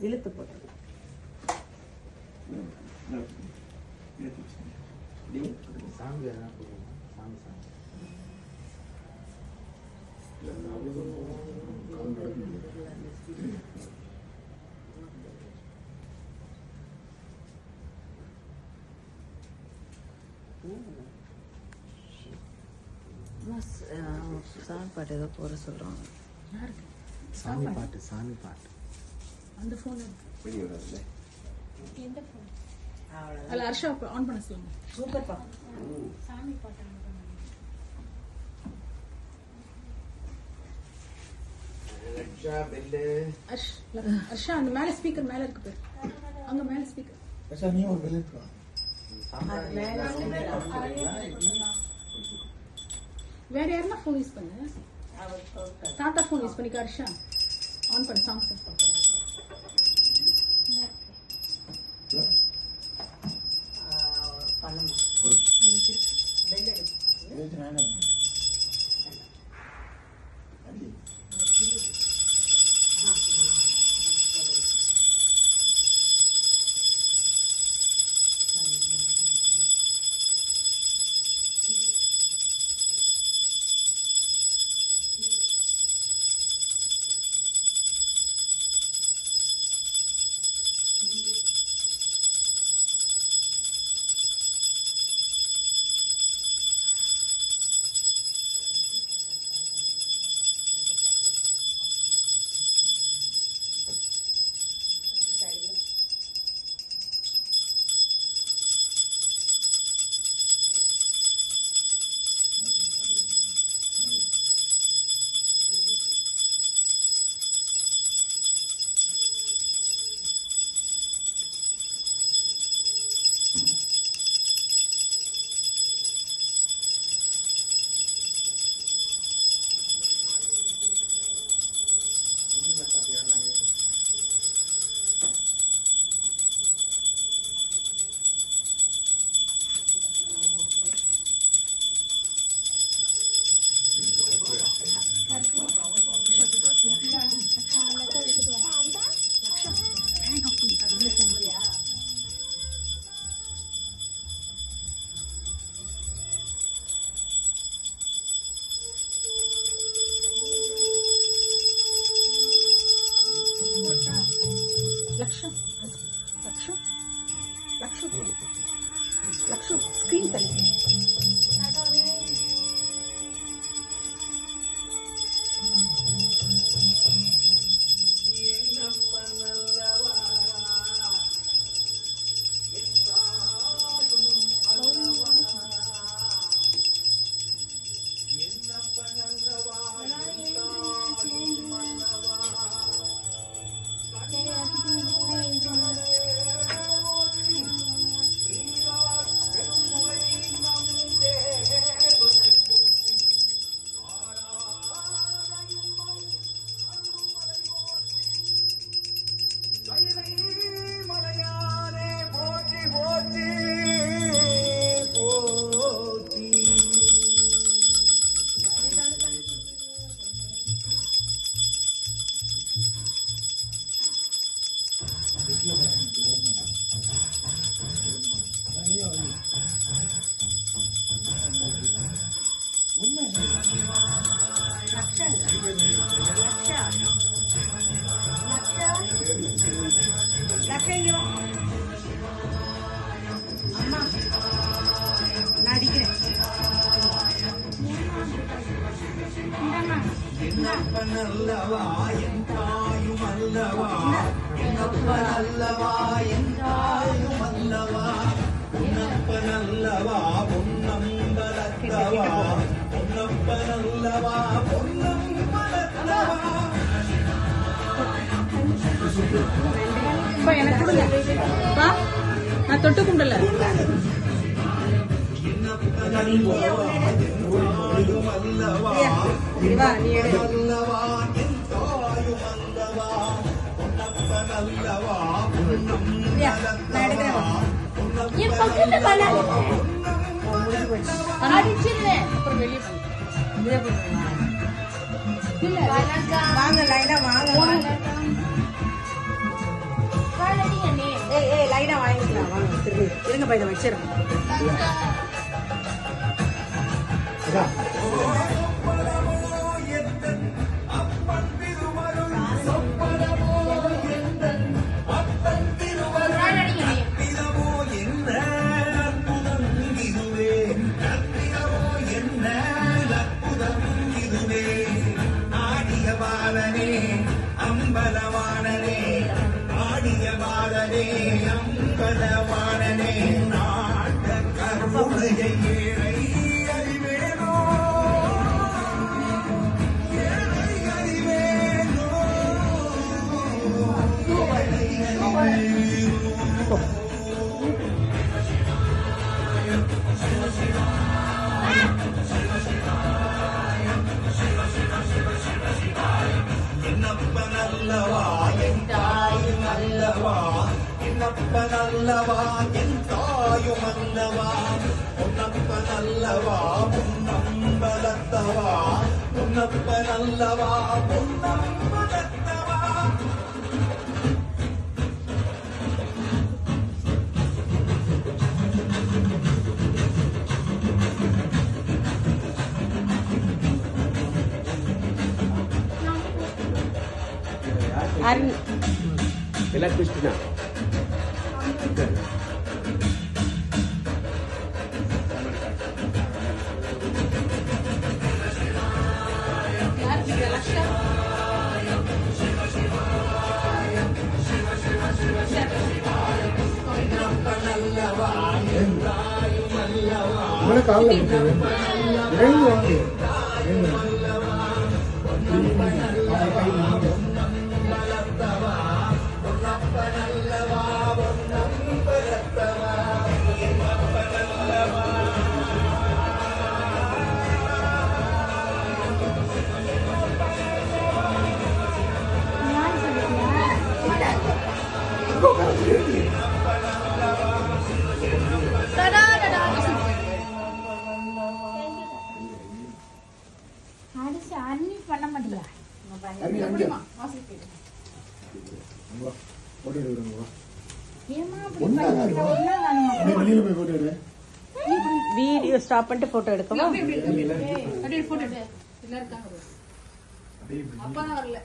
இழுத்து போட்டு சாமி சாமி பாட்டு ஏதோ போட சொல்றாங்க. சாமி பாட்டு அந்த ஃபோன் எந்த ஃபோன் அல்ல ஹர்ஷா ஆன் பண்ண சொல்லுங்க. சூப்பர் பா சாமி பாட்டு ஹர்ஷா அந்த மேல ஸ்பீக்கர் மேல இருக்கு பாரு. அங்க மேல ஸ்பீக்கர் ஹர்ஷா நீ ஒரு பெல் எடுத்து வேற யாருன்னா ஃபோன் யூஸ் பண்ணு. தாத்தா ஃபோன் யூஸ் பண்ணிக்க. ஹர்ஷா ஆன் பண்ணு சாங் லக்ஷு ஸ்கிரீன் தள்ளி மலையானே போற்றி போற்றி போற்றி. அம்மா நான் அடிக்கிறேன். என்னப்பனல்லவா என் தாயும் அல்லவா, என்னப்பனல்லவா என் தாயும் அல்லவா, பொன்னப்பனல்லவா பொன்னம்பலத்தவா, பொன்னப்பனல்லவா பொன்னம்பலத்தவா. எனக்கு நான் தொட்டு குண்டல அப்புறம் வெளியே இல்ல வாங்க லைனா வாங்க ஏய் லைனா வாங்கிக்கலாம் வாங்க திரும்பி இருங்க பா இதை வச்சிருங்க அம்பலவானனே ஆடிய பாலனே அம்பலவானனே நாட்ட கருணையை ஏழை அறிவேனோ ஏழை அறிவேனோ என்னப்பனல்லவா என் தாயும் அல்லவா என்னப்பனல்லவா என் தாயும் அல்லவா பொன்னப்பனல்லவா பொன்னம்பலத்தவா பொன்னப்பனல்லவா பொன்னம்பலத்தவா அருண் எல்லாம் கிறிஸ்டினா பண்ண மாட்டியா வீடியோ ஸ்டாப் பண்ணிட்டு போட்டோ எடுக்கவா போட்டோ எடு எல்லாரும் இருக்காங்க அப்பா வரல